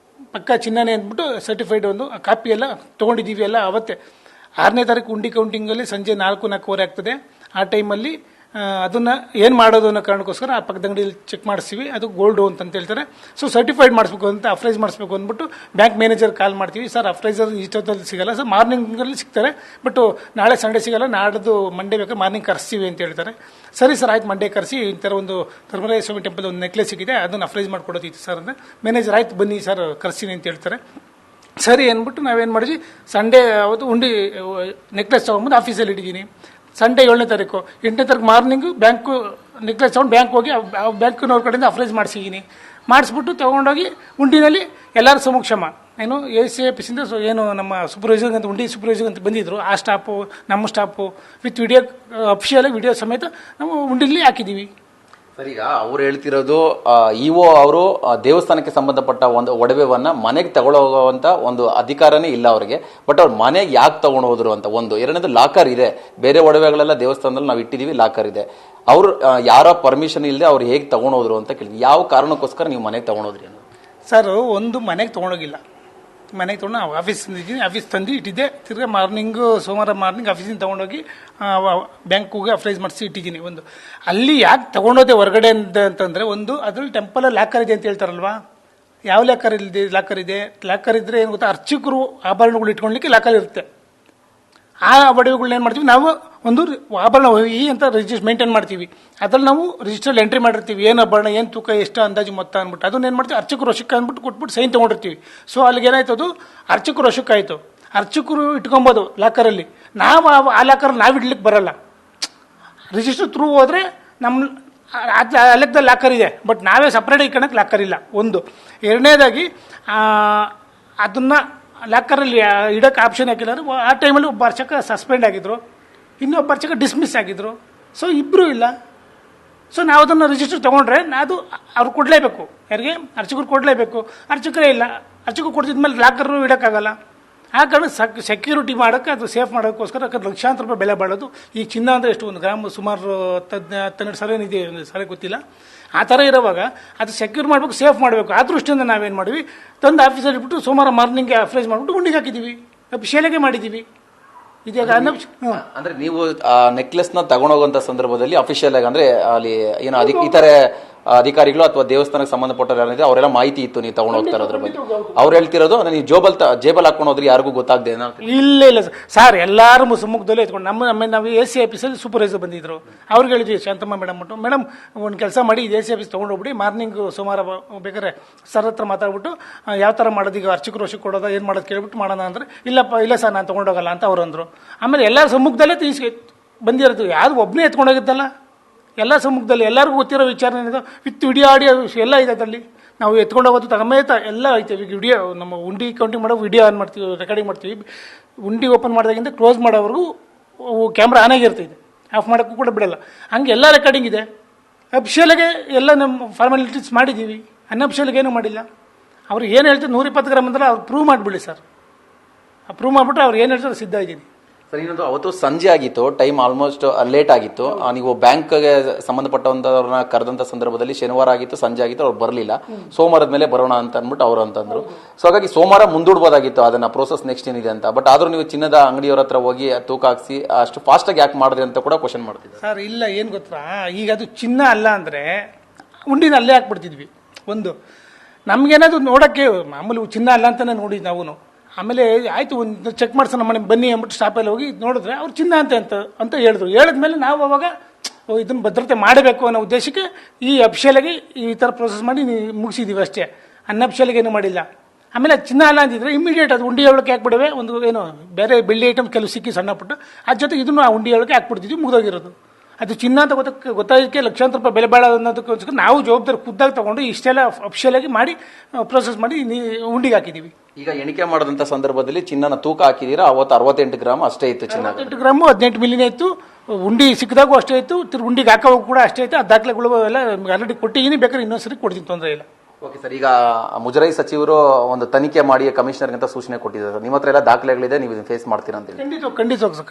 ಪಕ್ಕ ಚಿನ್ನನೇ ಅಂದ್ಬಿಟ್ಟು ಸರ್ಟಿಫೈಡ್ ಒಂದು ಕಾಪಿ ಎಲ್ಲ ತೊಗೊಂಡಿದ್ದೀವಿ ಎಲ್ಲ. ಅವತ್ತೇ 6ನೇ ತಾರೀಕು ಉಂಡಿ ಕೌಂಟಿಂಗಲ್ಲಿ ಸಂಜೆ 4-4:15 ಆಗ್ತದೆ. ಆ ಟೈಮಲ್ಲಿ ಅದನ್ನು ಏನು ಮಾಡೋದು ಅನ್ನೋ ಕಾರಣಕ್ಕೋಸ್ಕರ ಆ ಪಕ್ಕದ ಅಂಗಡಿಯಲ್ಲಿ ಚೆಕ್ ಮಾಡಿಸ್ತೀವಿ. ಅದು ಗೋಲ್ಡು ಅಂತ ಹೇಳ್ತಾರೆ. ಸೊ ಸರ್ಟಿಫೈಡ್ ಮಾಡಿಸ್ಬೇಕು ಅಂತ, ಅಫ್ರೈಸ್ ಮಾಡಿಸ್ಬೇಕು ಅಂದ್ಬಿಟ್ಟು ಬ್ಯಾಂಕ್ ಮ್ಯಾನೇಜರ್ ಕಾಲ್ ಮಾಡ್ತೀವಿ. ಸರ್ ಅಫ್ರೈಸರ್ ಇಷ್ಟೊತ್ತಲ್ಲಿ ಸಿಗಲ್ಲ ಸರ್, ಮಾರ್ನಿಂಗಲ್ಲಿ ಸಿಗ್ತಾರೆ, ಬಟ್ ನಾಳೆ ಸಂಡೇ ಸಿಗಲ್ಲ, ನಾಡ್ದು ಮಂಡೇ ಬೇಕಾದ್ರೆ ಮಾರ್ನಿಂಗ್ ಕರೆಸ್ತೀವಿ ಅಂತ ಹೇಳ್ತಾರೆ. ಸರಿ ಸರ್ ಆಯ್ತು, ಮಂಡೇ ಕರೆಸಿ ಈ ಥರ ಒಂದು ಧರ್ಮರಾಯ ಸ್ವಾಮಿ ಟೆಂಪಲ್ ಒಂದು ನೆಕ್ಲೆಸ್ ಸಿಗಿದೆ, ಅದನ್ನು ಅಫ್ರೈಸ್ ಮಾಡಿಕೊಡೋದಿತ್ತು ಸರ್ ಅಂದರೆ ಮ್ಯಾನೇಜರ್ ಆಯ್ತು ಬನ್ನಿ ಸರ್ ಕರೆಸ್ತೀನಿ ಅಂತ ಹೇಳ್ತಾರೆ. ಸರಿ ಅಂದ್ಬಿಟ್ಟು ನಾವೇನು ಮಾಡಿದ್ವಿ, ಸಂಡೇ ಅವತ್ತು ಉಂಡಿ ನೆಕ್ಲೆಸ್ ತೊಗೊಂಬಂದು ಆಫೀಸಲ್ಲಿ ಇಟ್ಟಿದ್ದೀನಿ. ಸಂಡೇ 7ನೇ ತಾರೀಕು 8ನೇ ತಾರೀಕು ಮಾರ್ನಿಂಗು ಬ್ಯಾಂಕು ನೆಕ್ಲೆಸ್ ತೊಗೊಂಡು ಬ್ಯಾಂಕ್ ಹೋಗಿ ಬ್ಯಾಂಕಿನವ್ರ ಕಡೆಯಿಂದ ಅಫ್ರೈಸ್ ಮಾಡಿಸಿದ್ದೀನಿ. ಮಾಡಿಸ್ಬಿಟ್ಟು ತೊಗೊಂಡೋಗಿ ಉಂಡಿನಲ್ಲಿ ಎಲ್ಲರ ಸಮಕ್ಷಮ ಏನು ACAPS ಏನು ನಮ್ಮ ಸೂಪರ್ವೈಸರ್ ಅಂತ ಉಂಡಿ ಸೂಪರ್ವೈಸರ್ ಅಂತ ಬಂದಿದ್ರು, ಆ ಸ್ಟಾಫು ನಮ್ಮ staff with video official video ಸಮೇತ ನಾವು ಉಂಡಿಲಿ ಹಾಕಿದ್ದೀವಿ. ಸರ್, ಈಗ ಅವ್ರು ಹೇಳ್ತಿರೋದು ಇಒ ಅವರು ದೇವಸ್ಥಾನಕ್ಕೆ ಸಂಬಂಧಪಟ್ಟ ಒಂದು ಒಡವೆವನ್ನ ಮನೆಗೆ ತಗೊಳ್ಳೋಗುವಂತ ಒಂದು ಅಧಿಕಾರನೇ ಇಲ್ಲ ಅವರಿಗೆ. ಬಟ್ ಅವ್ರು ಮನೆಗೆ ಯಾಕೆ ತಗೊಂಡು ಹೋದ್ರು ಅಂತ ಒಂದು. ಎರಡನೇದು ಲಾಕರ್ ಇದೆ, ಬೇರೆ ಒಡವೆಗಳೆಲ್ಲ ದೇವಸ್ಥಾನದಲ್ಲಿ ನಾವು ಇಟ್ಟಿದೀವಿ, ಲಾಕರ್ ಇದೆ. ಅವ್ರು ಯಾರ ಪರ್ಮಿಷನ್ ಇಲ್ಲದೆ ಅವ್ರು ಹೇಗೆ ತಗೊಂಡು ಹೋದ್ರು ಅಂತ ಕೇಳಿದ್ವಿ. ಯಾವ ಕಾರಣಕ್ಕೋಸ್ಕರ ನೀವು ಮನೆಗೆ ತಗೊಂಡೋದ್ರಿ ಅನ್ನೋದು? ಸರ್, ಒಂದು ಮನೆಗೆ ತೊಗೊಂಡೋಗಿಲ್ಲ, ಮನೆಗೆ ತೊಗೊಂಡು ನಾವು ಆಫೀಸ್ ತಂದಿದ್ದೀನಿ, ಆಫೀಸ್ ತಂದು ಇಟ್ಟಿದ್ದೆ. ತಿರ್ಗಾ ಮಾರ್ನಿಂಗು ಸೋಮವಾರ ಮಾರ್ನಿಂಗ್ ಆಫೀಸಿಂದ ತೊಗೊಂಡೋಗಿ ಬ್ಯಾಂಕ್ಗೆ ಅಫ್ರೈಸ್ ಮಾಡಿಸಿ ಇಟ್ಟಿದ್ದೀನಿ. ಒಂದು ಅಲ್ಲಿ ಯಾಕೆ ತೊಗೊಂಡೋದೆ ಹೊರಗಡೆ ಅಂತಂದರೆ, ಒಂದು ಅದರಲ್ಲಿ ಟೆಂಪಲಲ್ಲಿ ಲಾಕರ್ ಇದೆ ಅಂತ ಹೇಳ್ತಾರಲ್ವಾ, ಯಾವ ಲಾಕರ್ ಇದೆ? ಲಾಕರ್ ಇದ್ದರೆ ಏನು ಗೊತ್ತಾ, ಅರ್ಚಕರು ಆಭರಣಗಳು ಇಟ್ಕೊಳ್ಳಿಕ್ಕೆ ಲಾಕರ್ ಇರುತ್ತೆ. ಆ ಒಡವೆಗಳನ್ನ ಏನು ಮಾಡ್ತೀವಿ ನಾವು, ಒಂದು ಆಭರಣ ಈ ಅಂತ ರಿಜಿಸ್ಟರ್ ಮೇಂಟೈನ್ ಮಾಡ್ತೀವಿ. ಅದ್ರಲ್ಲಿ ನಾವು ರಿಜಿಸ್ಟರ್ ಎಂಟ್ರಿ ಮಾಡಿರ್ತೀವಿ, ಏನು ಆಭರಣ, ಏನು ತೂಕ, ಎಷ್ಟು ಅಂದಾಜು ಮೊತ್ತ ಅಂದ್ಬಿಟ್ಟು ಅದನ್ನ ಏನು ಮಾಡ್ತೀವಿ, ಅರ್ಚಕರು ವಶಕ್ಕೆ ಅಂದ್ಬಿಟ್ಟು ಕೊಟ್ಬಿಟ್ಟು ಸೈನ್ ತೊಗೊಂಡಿರ್ತೀವಿ. ಸೊ ಅಲ್ಲಿಗೆ ಏನಾಯ್ತು, ಅದು ಅರ್ಚಕರು ವಶಕ್ಕಾಯಿತು. ಅರ್ಚಕರು ಇಟ್ಕೊಬೋದು ಲಾಕರಲ್ಲಿ, ನಾವು ಆ ಲಾಕರ್ ನಾವು ಇಡ್ಲಿಕ್ಕೆ ಬರಲ್ಲ. ರಿಜಿಸ್ಟರ್ ಥ್ರೂ ಹೋದರೆ ನಮ್ಮ ಲೆಕ್ಕದಲ್ಲಿ ಲಾಕರ್ ಇದೆ, ಬಟ್ ನಾವೇ ಸಪ್ರೇಟ್ ಇಟ್ಕೊಳಕ್ಕೆ ಲಾಕರ್ ಇಲ್ಲ. ಒಂದು. ಎರಡನೇದಾಗಿ ಅದನ್ನು ಲಾಕರಲ್ಲಿ ಇಡೋಕ್ಕೆ ಆಪ್ಷನ್ ಹಾಕಿಲ್ಲ. ಆ ಟೈಮಲ್ಲಿ ಒಬ್ಬ ಅರ್ಚಕ ಸಸ್ಪೆಂಡ್ ಆಗಿದ್ರು, ಇನ್ನೊಬ್ಬ ಅರ್ಚಕ ಡಿಸ್ಮಿಸ್ ಆಗಿದ್ರು. ಸೊ ಇಬ್ಬರೂ ಇಲ್ಲ. ಸೊ ನಾವು ಅದನ್ನು ರಿಜಿಸ್ಟರ್ ತೊಗೊಂಡ್ರೆ ಅದು ಅವ್ರು ಕೊಡಲೇಬೇಕು. ಯಾರಿಗೆ? ಅರ್ಚಕರು ಕೊಡಲೇಬೇಕು. ಅರ್ಚಕರೇ ಇಲ್ಲ. ಅರ್ಚಕರು ಕೊಡ್ತಿದ್ಮೇಲೆ ಲಾಕರು ಇಡೋಕ್ಕಾಗಲ್ಲ. ಆ ಕಾರಣ ಸೆಕ್ಯೂರಿಟಿ ಮಾಡೋಕ್ಕೆ, ಅದು ಸೇಫ್ ಮಾಡೋಕ್ಕೋಸ್ಕರ ಲಕ್ಷಾಂತರ ರೂಪಾಯಿ ಬೆಲೆ ಬಾಳೋದು. ಈ ಚಿನ್ನ ಅಂದರೆ ಎಷ್ಟು, ಒಂದು ಗ್ರಾಮ್ ಸುಮಾರು 12 ಸಾವಿರ ಇದೆ, ಸರಿ ಗೊತ್ತಿಲ್ಲ. ಆ ಥರ ಇರೋವಾಗ ಅದು ಸೆಕ್ಯೂರ್ ಮಾಡಬೇಕು, ಸೇಫ್ ಮಾಡಬೇಕು. ಆ ದೃಷ್ಟಿಯಿಂದ ನಾವೇನು ಮಾಡಿವಿ, ತಂದು ಆಫೀಸಲ್ಲಿ ಇಟ್ಬಿಟ್ಟು ಸೋಮವಾರ ಮಾರ್ನಿಂಗ್ಗೆ ಅಫ್ರೈಸ್ ಮಾಡಿಬಿಟ್ಟು ಗುಂಡಿಗೆ ಹಾಕಿದ್ದೀವಿ, ಅಫಿಷಿಯಲಾಗೆ ಮಾಡಿದ್ದೀವಿ. ಇದೀಗ ಅಂದ್ರೆ ನೀವು ನೆಕ್ಲೆಸ್ ನ ತಗೊಂಡೋಗುವಂತ ಸಂದರ್ಭದಲ್ಲಿ ಅಫಿಷಿಯಲ್ ಆಗಿ, ಅಂದ್ರೆ ಅಲ್ಲಿ ಏನೋ ಇತರೆ ಅಧಿಕಾರಿಗಳು ಅಥವಾ ದೇವಸ್ಥಾನಕ್ಕೆ ಸಂಬಂಧಪಟ್ಟ ಯಾರಿದೆ ಅವರೆಲ್ಲ ಮಾಹಿತಿ ಇತ್ತು ನೀವು ತಗೊಂಡು ಹೋಗ್ತಾ ಇರೋದ್ರ ಬಗ್ಗೆ. ಅವ್ರು ಹೇಳ್ತಿರೋದು ನೀವು ಜೇಬಲ್ ಹಾಕೊಂಡು ಹೋದ್ರಿ, ಯಾರಿಗೂ ಗೊತ್ತಾಗದೆ? ಇಲ್ಲ ಸರ್, ಎಲ್ಲರೂ ಮುಖದಲ್ಲಿ ಎತ್ಕೊಂಡು ನಾವು ACAPS ಸೂಪರ್ವೈಸರ್ ಬಂದಿದ್ರು. ಅವ್ರಿಗೆ ಹೇಳಿದ್ವಿ, ಶಾಂತಮ್ಮ ಮೇಡಮ್ ಒಂದು ಕೆಲಸ ಮಾಡಿ, ACAPS ತೊಗೊಂಡೋಗ್ಬಿಡಿ, ಮಾರ್ನಿಂಗ್ ಸೋಮವಾರ ಬೇಕಾದ್ರೆ ಸರ್ ಹತ್ರ ಮಾತಾಡ್ಬಿಟ್ಟು ಯಾವ ಥರ ಮಾಡೋದು, ಈಗ ಅರ್ಚಕರು ವರ್ಷಕ್ಕೆ ಕೊಡೋದ ಏನು ಮಾಡೋದು ಕೇಳ್ಬಿಟ್ಟು ಮಾಡೋಣ ಅಂದರೆ, ಇಲ್ಲ ಸರ್ ನಾನು ತೊಗೊಂಡೋಗಲ್ಲ ಅಂತ ಅವ್ರು ಅಂದರು. ಆಮೇಲೆ ಎಲ್ಲರ ಸಮ್ಮುಖದಲ್ಲೇ ಬಂದಿರೋದು, ಯಾವುದು ಒಬ್ಬನೇ ಎತ್ಕೊಂಡೋಗಿದ್ದಲ್ಲ, ಎಲ್ಲ ಸಮ್ಮುಖದಲ್ಲಿ ಎಲ್ಲರಿಗೂ ಗೊತ್ತಿರೋ ವಿಚಾರ ಏನಿದೆ, ವಿತ್ ವಿಡಿಯೋ ಆಡಿಯೋ ಎಲ್ಲ ಇದೆ ಅದರಲ್ಲಿ. ನಾವು ಎತ್ಕೊಂಡೋಗೋದು ತಗೊಂಬೇತ ಎಲ್ಲ ಐತೆ. ಈಗ ವಿಡಿಯೋ ನಮ್ಮ ಉಂಡಿ ಕೌಂಟಿಂಗ್ ಮಾಡೋ ವಿಡಿಯೋ ಆನ್ ಮಾಡ್ತೀವಿ, ರೆಕಾರ್ಡಿಂಗ್ ಮಾಡ್ತೀವಿ. ಉಂಡಿ ಓಪನ್ ಮಾಡಿದಾಗಿಂದ ಕ್ಲೋಸ್ ಮಾಡೋವರೆಗೂ ಕ್ಯಾಮ್ರಾ ಆನ್ ಆಗಿರ್ತೈತೆ, ಆಫ್ ಮಾಡೋಕ್ಕೂ ಕೂಡ ಬಿಡಲ್ಲ. ಹಂಗೆ ಎಲ್ಲ ರೆಕಾರ್ಡಿಂಗ್ ಇದೆ. ಅಫಿಷಿಯಲಾಗೆ ಎಲ್ಲ ನಮ್ಮ ಫಾರ್ಮಾಲಿಟೀಸ್ ಮಾಡಿದ್ದೀವಿ, ಅನ್ಅಫಿಷಿಯಲ್ಗೆ ಏನೂ ಮಾಡಿಲ್ಲ. ಅವ್ರು ಏನು ಹೇಳ್ತಾರೆ 120 ಗ್ರಾಮ್ ಅಂದ್ರೆ ಅವ್ರು ಪ್ರೂವ್ ಮಾಡಿಬಿಡಿ ಸರ್. ಪ್ರೂವ್ ಮಾಡಿಬಿಟ್ಟು ಅವ್ರು ಏನು ಹೇಳ್ತಾರೆ ಸಿದ್ಧ ಇದ್ದೀನಿ ಸರ್. ಇನ್ನೊಂದು, ಅವತ್ತು ಸಂಜೆ ಆಗಿತ್ತು, ಟೈಮ್ ಆಲ್ಮೋಸ್ಟ್ ಲೇಟ್ ಆಗಿತ್ತು. ನೀವು ಬ್ಯಾಂಕ್ಗೆ ಸಂಬಂಧಪಟ್ಟಂತವ್ರನ್ನ ಕರೆದಂತ ಸಂದರ್ಭದಲ್ಲಿ ಶನಿವಾರ ಆಗಿತ್ತು, ಸಂಜೆ ಆಗಿತ್ತು, ಅವ್ರು ಬರಲಿಲ್ಲ. ಸೋಮವಾರದ ಮೇಲೆ ಬರೋಣ ಅಂತ ಅಂದ್ಬಿಟ್ಟು ಅವ್ರು ಅಂತಂದ್ರು. ಸೊ ಹಾಗಾಗಿ ಸೋಮವಾರ ಮುಂದೂಡ್ಬೋದಾಗಿತ್ತು ಅದನ್ನ ಪ್ರೋಸೆಸ್ ನೆಕ್ಸ್ಟ್ ಏನಿದೆ ಅಂತ. ಬಟ್ ಆದ್ರೂ ನೀವು ಚಿನ್ನದ ಅಂಗಡಿಯವರ ಹತ್ರ ಹೋಗಿ ತೂಕ ಹಾಕ್ಸಿ ಅಷ್ಟು ಫಾಸ್ಟ್ ಆಗಿ ಯಾಕೆ ಮಾಡಿದ್ರಿ ಅಂತ ಕೂಡ ಕ್ವಶನ್ ಮಾಡ್ತಿದ್ದಾರೆ ಸರ್. ಇಲ್ಲ, ಏನು ಗೊತ್ತಾ, ಈಗ ಅದು ಚಿನ್ನ ಅಲ್ಲ ಅಂದ್ರೆ ಉಂಡಿನ ಅಲ್ಲೇ ಹಾಕ್ಬಿಡ್ತಿದ್ವಿ. ಒಂದು ನಮ್ಗೇನಾದ್ರು ನೋಡೋಕ್ಕೆ ಮಾಮೂಲಿ ಚಿನ್ನ ಅಲ್ಲ ಅಂತಾನೆ ನೋಡಿದ್ ನಾವು. ಆಮೇಲೆ ಆಯಿತು, ಒಂದು ಚೆಕ್ ಮಾಡ್ಸೋಣ ಮನೆ ಬನ್ನಿ ಅಂದ್ಬಿಟ್ಟು ಸ್ಟಾಪಲ್ಲಿ ಹೋಗಿ ನೋಡಿದ್ರೆ ಅವ್ರು ಚಿನ್ನ ಅಂತ ಹೇಳಿದ್ರು. ಹೇಳಿದ್ಮೇಲೆ ನಾವು ಅವಾಗ ಇದನ್ನು ಭದ್ರತೆ ಮಾಡಬೇಕು ಅನ್ನೋ ಉದ್ದೇಶಕ್ಕೆ ಈ ಅಫಿಷಿಯಲಾಗಿ ಈ ಥರ ಪ್ರೋಸೆಸ್ ಮಾಡಿ ಮುಗಿಸಿದ್ದೀವಿ ಅಷ್ಟೇ, ಅನ್ಅಫಿಷಿಯಲಾಗಿ ಏನೂ ಮಾಡಿಲ್ಲ. ಆಮೇಲೆ ಚಿನ್ನ ಅಲ್ಲ ಅಂತಿದ್ರೆ ಇಮಿಡಿಯೇಟ್ ಅದು ಉಂಡಿ ಒಳಗೆ ಹಾಕ್ಬಿಡುವೆ. ಒಂದು ಏನು ಬೇರೆ ಬೆಳ್ಳಿ ಐಟಮ್ ಕೆಲವು ಸಿಕ್ಕಿ ಸಣ್ಣ ಪುಟ್ಟ, ಅದ್ರ ಜೊತೆಗೆ ಇದನ್ನು ಆ ಉಂಡಿ ಒಳಗೆ ಹಾಕ್ಬಿಡ್ತಿದ್ವಿ, ಮುಗಿದೋಗಿರೋದು. ಅದು ಚಿನ್ನ ಅಂತ ಗೊತ್ತಾಗಕ್ಕೆ ಲಕ್ಷಾಂತರ ರೂಪಾಯಿ ಬೆಲೆ ಬಾಳ ಅನ್ನೋದಕ್ಕೋಸ್ಕರ ನಾವು ಜವಾಬ್ದಾರಿ ಖುದ್ದಾಗಿ ತಗೊಂಡು ಇಷ್ಟೆಲ್ಲ ಅಫಿಷಿಯಲಾಗಿ ಮಾಡಿ ಪ್ರೋಸೆಸ್ ಮಾಡಿ ಉಂಡಿಗೆ ಹಾಕಿದ್ದೀವಿ. ಈಗ ಎಣಿಕೆ ಮಾಡಿದಂಥ ಸಂದರ್ಭದಲ್ಲಿ ಚಿನ್ನನ ತೂಕ ಹಾಕಿದ್ದೀರಾ, ಅವತ್ತು 68 ಗ್ರಾಮ್ ಅಷ್ಟೇ ಇತ್ತು ಚಿನ್ನ. 68 ಗ್ರಾಮು 18 ಮಿಲಿನೇ ಇತ್ತು. ಉಂಡಿ ಸಿಕ್ಕಿದಾಗೂ ಅಷ್ಟೇ ಇತ್ತು, ಉಂಡಿಗೆ ಹಾಕೋವಾಗ ಕೂಡ ಅಷ್ಟೇ ಇತ್ತು. ಆ ದಾಖಲೆಗಳು ಎಲ್ಲ ಆಲ್ರೆಡಿ ಕೊಟ್ಟಿದ್ದೀನಿ, ಬೇಕಾದ್ರೆ ಇನ್ನೊಂದ್ಸರಿ ಕೊಡ್ತೀನಿ, ತೊಂದರೆ ಇಲ್ಲ. ಓಕೆ ಸರ್, ಈಗ ಮುಜರಾಯಿ ಸಚಿವರು ಒಂದು ತನಿಖೆ ಮಾಡಿ ಕಮಿಷನರ್ ಅಂತ ಸೂಚನೆ ಕೊಟ್ಟಿದ್ದಾರೆ ಸರ್. ನಿಮ್ಮ ಹತ್ರ ಎಲ್ಲ ದಾಖಲೆಗಳಿದೆ, ನೀವು ಫೇಸ್ ಮಾಡ್ತೀರಾ ಅಂತ ಹೇಳಿ.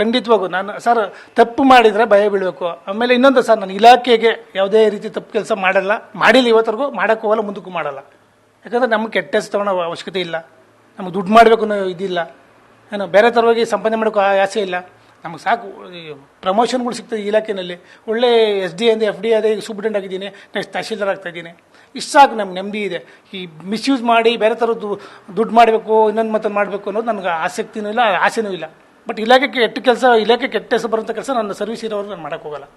ಖಂಡಿತವಾಗೂ ನಾನು ಸರ್ ತಪ್ಪು ಮಾಡಿದ್ರೆ ಭಯ ಬೀಳಬೇಕು. ಆಮೇಲೆ ಇನ್ನೊಂದು ಸರ್, ನಾನು ಇಲಾಖೆಗೆ ಯಾವುದೇ ರೀತಿ ತಪ್ಪು ಕೆಲಸ ಮಾಡಿಲ್ಲ ಇವತ್ತರೆಗೂ, ಮಾಡಕ್ಕೆ ಹೋಗಲ್ಲ, ಮುಂದಕ್ಕೂ ಮಾಡಲ್ಲ. ಯಾಕಂದ್ರೆ ನಮ್ಗೆ ಕೆಟ್ಟ ಹೆಸರು ತಗೊಳ್ಳೋ ಅವಶ್ಯಕತೆ ಇಲ್ಲ, ನಮ್ಗೆ ದುಡ್ಡು ಮಾಡಬೇಕು ಅನ್ನೋ ಇದಿಲ್ಲ, ಏನು ಬೇರೆ ಥರವಾಗಿ ಸಂಪಾದನೆ ಮಾಡೋಕೆ ಆಸೆ ಇಲ್ಲ. ನಮಗೆ ಸಾಕು ಪ್ರಮೋಷನ್ಗಳು ಸಿಗ್ತದೆ ಇಲಾಖೆಯಲ್ಲಿ. ಒಳ್ಳೆ SD ಅಂದೆ FD ಅದೇ, ಈಗ ಸೂಪ್ರಿಟೆಂಡ್ ಆಗಿದ್ದೀನಿ, ನೆಕ್ಸ್ಟ್ ತಹಶೀಲ್ದಾರ್ ಆಗ್ತಾಯಿದ್ದೀನಿ. ಇಷ್ಟು ಸಾಕು, ನಮ್ಗೆ ನೆಮ್ಮದಿ ಇದೆ. ಈ ಮಿಸ್ಯೂಸ್ ಮಾಡಿ ಬೇರೆ ಥರದ್ದು ದುಡ್ಡು ಮಾಡಬೇಕು, ಇನ್ನೊಂದು ಮತ್ತೊಂದು ಮಾಡಬೇಕು ಅನ್ನೋದು ನನಗೆ ಆಸಕ್ತಿನೂ ಇಲ್ಲ, ಆಸೆನೂ ಇಲ್ಲ. ಬಟ್ ಇಲಾಖೆ ಕೆಟ್ಟ ಹೆಸರು ಬರೋಂಥ ಕೆಲಸ ನನ್ನ ಸರ್ವಿಸ್ ಇರೋರು ನಾನು ಮಾಡೋಕ್ಕೆ ಹೋಗಲ್ಲ.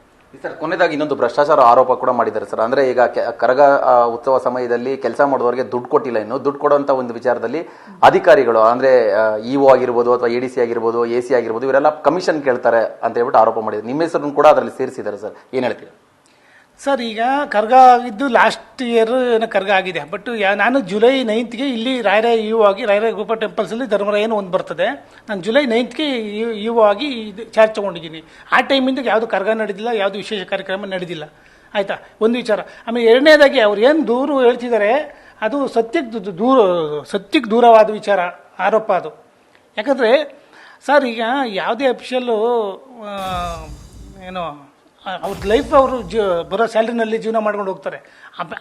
ಸರ್, ಕೊನೆಯದಾಗಿ ಇನ್ನೊಂದು ಭ್ರಷ್ಟಾಚಾರ ಆರೋಪ ಕೂಡ ಮಾಡಿದ್ದಾರೆ ಸರ್. ಅಂದ್ರೆ ಈಗ ಕರಗ ಉತ್ಸವ ಸಮಯದಲ್ಲಿ ಕೆಲಸ ಮಾಡುವವರಿಗೆ ದುಡ್ಡು ಕೊಟ್ಟಿಲ್ಲ, ಇನ್ನು ದುಡ್ಡು ಕೊಡುವಂತ ಒಂದು ವಿಚಾರದಲ್ಲಿ ಅಧಿಕಾರಿಗಳು ಅಂದ್ರೆ EO ಆಗಿರ್ಬೋದು ಅಥವಾ ADC ಆಗಿರ್ಬೋದು, AC ಆಗಿರ್ಬೋದು, ಇವರೆಲ್ಲ ಕಮಿಷನ್ ಕೇಳ್ತಾರೆ ಅಂತ ಹೇಳ್ಬಿಟ್ಟು ಆರೋಪ ಮಾಡಿದ್ದಾರೆ. ನಿಮ್ಮ ಹೆಸರನ್ನು ಕೂಡ ಅದರಲ್ಲಿ ಸೇರಿಸಿದ್ದಾರೆ ಸರ್, ಏನ್ ಹೇಳ್ತೀರಾ? ಸರ್, ಈಗ ಕರ್ಗ ಆಗಿದ್ದು ಲಾಸ್ಟ್ ಇಯರ್ ಏನೋ ಕರ್ಗ ಆಗಿದೆ. ಬಟ್ ನಾನು ಜುಲೈ 9ಗೆ ಇಲ್ಲಿ ರಾಯರ EO ಆಗಿ, ರಾಯರ ಗೋಪ ಟೆಂಪಲ್ಸಲ್ಲಿ ಧರ್ಮರಾಯನ ಒಂದು ಬರ್ತದೆ, ನಾನು ಜುಲೈ 9ಗೆ EO ಆಗಿ ಇದು ಚಾರ್ಜ್ ತೊಗೊಂಡಿದ್ದೀನಿ. ಆ ಟೈಮಿಂದ ಯಾವುದು ಕರ್ಗ ನಡೆದಿಲ್ಲ, ಯಾವುದು ವಿಶೇಷ ಕಾರ್ಯಕ್ರಮ ನಡೆದಿಲ್ಲ. ಆಯಿತಾ, ಒಂದು ವಿಚಾರ. ಆಮೇಲೆ ಎರಡನೇದಾಗಿ ಅವ್ರು ಏನು ದೂರು ಹೇಳ್ತಿದ್ದಾರೆ ಅದು ಸತ್ಯಕ್ಕೆ ದೂರವಾದ ವಿಚಾರ, ಆರೋಪ ಅದು. ಯಾಕಂದರೆ ಸರ್, ಈಗ ಯಾವುದೇ ಅಫಿಷಿಯಲ್ಲು ಏನೋ ಅವ್ರ ಲೈಫ್ ಅವರು ಬರೋ ಸ್ಯಾಲ್ರಿನಲ್ಲಿ ಜೀವನ ಮಾಡ್ಕೊಂಡು ಹೋಗ್ತಾರೆ.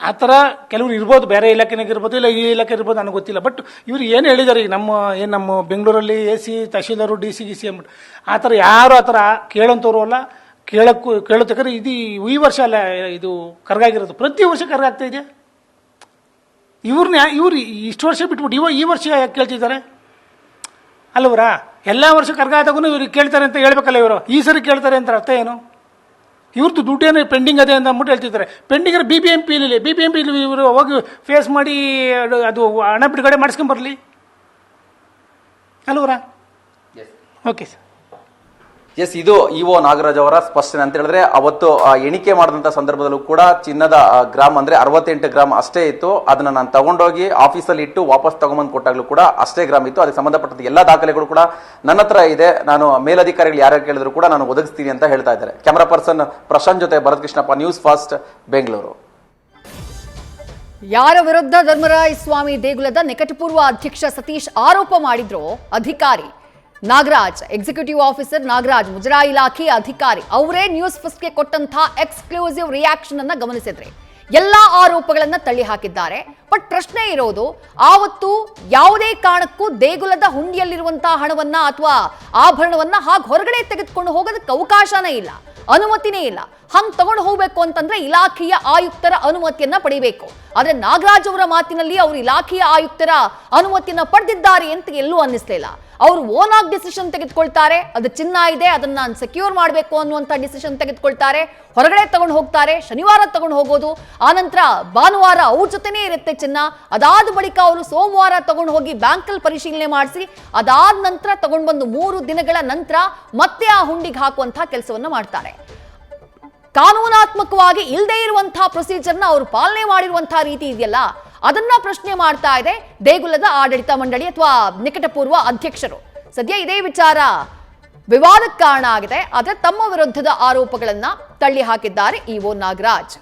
ಆ ಥರ ಕೆಲವರು ಇರ್ಬೋದು, ಬೇರೆ ಇಲಾಖೆನಾಗ ಇರ್ಬೋದು, ಇಲ್ಲ ಈ ಇಲಾಖೆ ಇರ್ಬೋದು, ನನಗೆ ಗೊತ್ತಿಲ್ಲ. ಬಟ್ ಇವರು ಏನು ಹೇಳಿದ್ದಾರೆ, ಈಗ ನಮ್ಮ ಬೆಂಗಳೂರಲ್ಲಿ AC ತಹಶೀಲ್ದಾರು DC ಅಂದ್ಬಿಟ್ಟು ಆ ಥರ ಯಾರು ಆ ಥರ ಕೇಳೋಂಥವ್ರು ಅಲ್ಲ, ಕೇಳೋತಕ್ಕಾರೆ. ಇದು ಈ ವರ್ಷ ಅಲ್ಲ ಇದು ಕರ್ಗಾಗಿರೋದು, ಪ್ರತಿ ವರ್ಷ ಕರ್ಗ ಆಗ್ತಾ ಇದೆ. ಇವ್ರು ಇಷ್ಟು ವರ್ಷ ಬಿಟ್ಬಿಟ್ಟು ಈ ವರ್ಷ ಯಾಕೆ ಕೇಳ್ತಿದ್ದಾರೆ ಅಲ್ವರಾ? ಎಲ್ಲ ವರ್ಷ ಕರ್ಗ ಆದಾಗೂ ಇವ್ರಿಗೆ ಕೇಳ್ತಾರೆ ಅಂತ ಹೇಳ್ಬೇಕಲ್ಲ ಇವರು. ಈ ಸರಿ ಕೇಳ್ತಾರೆ ಅಂತ ಅರ್ಥ ಏನು? ಇವ್ರದ್ದು ದುಡ್ಡೇನು ಪೆಂಡಿಂಗ್ ಅದೇ ಅಂತ ಅಂದ್ಬಿಟ್ಟು ಹೇಳ್ತಿದ್ದಾರೆ. ಪೆಂಡಿಂಗ್ BBMP ಇವರು ಹೋಗಿ ಫೇಸ್ ಮಾಡಿ ಅದು ಹಣ ಬಿಡುಗಡೆ ಮಾಡಿಸ್ಕೊಂಬರ್ಲಿ ಅಲ್ವರಾ? Okay sir. ಎಸ್, ಇದು EO ನಾಗರಾಜ್ ಅವರ ಸ್ಪಷ್ಟನೆ. ಅಂತ ಹೇಳಿದ್ರೆ ಅವತ್ತು ಎಣಿಕೆ ಮಾಡಿದಂತ ಸಂದರ್ಭದಲ್ಲೂ ಕೂಡ ಚಿನ್ನದ ಗ್ರಾಮ್ ಅಂದ್ರೆ 68 ಗ್ರಾಮ್ ಅಷ್ಟೇ ಇತ್ತು. ಅದನ್ನ ನಾನು ತಗೊಂಡೋಗಿ ಆಫೀಸಲ್ಲಿ ಇಟ್ಟು ವಾಪಸ್ ತಗೊಂಬಂದು ಕೊಟ್ಟಾಗ್ಲೂ ಕೂಡ ಅಷ್ಟೇ ಗ್ರಾಮ್ ಇತ್ತು. ಅದಕ್ಕೆ ಸಂಬಂಧಪಟ್ಟಂತ ಎಲ್ಲಾ ದಾಖಲೆಗಳು ಕೂಡ ನನ್ನ ಹತ್ರ ಇದೆ. ನಾನು ಮೇಲಧಿಕಾರಿಗಳು ಯಾರು ಕೇಳಿದ್ರು ಕೂಡ ನಾನು ಒದಗಿಸ್ತೀನಿ ಅಂತ ಹೇಳ್ತಾ ಇದ್ದಾರೆ. ಕ್ಯಾಮರಾ ಪರ್ಸನ್ ಪ್ರಶಾಂತ್ ಜೊತೆ ಭರತ್ ಕೃಷ್ಣಪ್ಪ, ನ್ಯೂಸ್ ಫಾಸ್ಟ್, ಬೆಂಗಳೂರು. ಯಾರ ವಿರುದ್ಧ ಧರ್ಮರಾಯ ಸ್ವಾಮಿ ದೇಗುಲದ ನಿಕಟಪೂರ್ವ ಅಧ್ಯಕ್ಷ ಸತೀಶ್ ಆರೋಪ ಮಾಡಿದ್ರು ಅಧಿಕಾರಿ ನಾಗರಾಜ್, ಎಕ್ಸಿಕ್ಯೂಟಿವ್ ಆಫೀಸರ್ ನಾಗರಾಜ್, ಮುಜರಾಯಿ ಇಲಾಖೆ ಅಧಿಕಾರಿ ಅವರೇ ನ್ಯೂಸ್ ಫಸ್ಟ್ಗೆ ಕೊಟ್ಟಂತಹ ಎಕ್ಸ್ಕ್ಲೂಸಿವ್ ರಿಯಾಕ್ಷನ್ ಅನ್ನ ಗಮನಿಸಿದ್ರೆ ಎಲ್ಲಾ ಆರೋಪಗಳನ್ನ ತಳ್ಳಿ ಹಾಕಿದ್ದಾರೆ. ಬಟ್ ಪ್ರಶ್ನೆ ಇರೋದು, ಆವತ್ತು ಯಾವುದೇ ಕಾರಣಕ್ಕೂ ದೇಗುಲದ ಹುಂಡಿಯಲ್ಲಿರುವಂತಹ ಹಣವನ್ನ ಅಥವಾ ಆಭರಣವನ್ನ ಹಾಗೆ ಹೊರಗಡೆ ತೆಗೆದುಕೊಂಡು ಹೋಗೋದಕ್ಕೆ ಅವಕಾಶನೇ ಇಲ್ಲ, ಅನುಮತಿನೇ ಇಲ್ಲ. ಹಂಗ್ ತಗೊಂಡು ಹೋಗ್ಬೇಕು ಅಂತಂದ್ರೆ ಇಲಾಖೆಯ ಆಯುಕ್ತರ ಅನುಮತಿಯನ್ನ ಪಡಿಬೇಕು. ಆದ್ರೆ ನಾಗರಾಜ್ ಅವರ ಮಾತಿನಲ್ಲಿ ಅವರು ಇಲಾಖೆಯ ಆಯುಕ್ತರ ಅನುಮತಿಯನ್ನ ಪಡೆದಿದ್ದಾರೆ ಅಂತ ಎಲ್ಲೂ ಅನ್ನಿಸ್ಲಿಲ್ಲ. ಅವರು ಓನ್ ಆಗಿ ಡಿಸಿಷನ್ ತೆಗೆದುಕೊಳ್ತಾರೆ, ಅದು ಚಿನ್ನ ಇದೆ ಅದನ್ನ ನಾನು ಸೆಕ್ಯೂರ್ ಮಾಡಬೇಕು ಅನ್ನುವಂಥ ಡಿಸಿಷನ್ ತೆಗೆದುಕೊಳ್ತಾರೆ, ಹೊರಗಡೆ ತಗೊಂಡು ಹೋಗ್ತಾರೆ, ಶನಿವಾರ ತಗೊಂಡು ಹೋಗೋದು, ಆನಂತರ ಭಾನುವಾರ ಅವ್ರ ಜೊತೆನೇ ಇರುತ್ತೆ ಚಿನ್ನ. ಅದಾದ ಬಳಿಕ ಅವರು ಸೋಮವಾರ ತಗೊಂಡು ಹೋಗಿ ಬ್ಯಾಂಕಲ್ಲಿ ಪರಿಶೀಲನೆ ಮಾಡಿಸಿ ಅದಾದ ನಂತರ ತಗೊಂಡು ಬಂದು 3 ದಿನಗಳ ನಂತರ ಮತ್ತೆ ಆ ಹುಂಡಿಗೆ ಹಾಕುವಂತಹ ಕೆಲಸವನ್ನ ಮಾಡ್ತಾರೆ. ಕಾನೂನಾತ್ಮಕವಾಗಿ ಇಲ್ಲದೆ ಇರುವಂತಹ ಪ್ರೊಸೀಜರ್ನ ಅವರು ಪಾಲನೆ ಮಾಡಿರುವಂತಹ ರೀತಿ ಇದೆಯಲ್ಲ, ಅದನ್ನ ಪ್ರಶ್ನೆ ಮಾಡ್ತಾ ಇದೆ ದೇಗುಲದ ಆಡಳಿತ ಮಂಡಳಿ ಅಥವಾ ನಿಕಟಪೂರ್ವ ಅಧ್ಯಕ್ಷರು. ಸದ್ಯ ಇದೇ ವಿಚಾರ ವಿವಾದಕ್ಕೆ ಕಾರಣ ಆಗಿದೆ. ಆದರೆ ತಮ್ಮ ವಿರುದ್ಧದ ಆರೋಪಗಳನ್ನ ತಳ್ಳಿ ಹಾಕಿದ್ದಾರೆ EO ನಾಗರಾಜ್.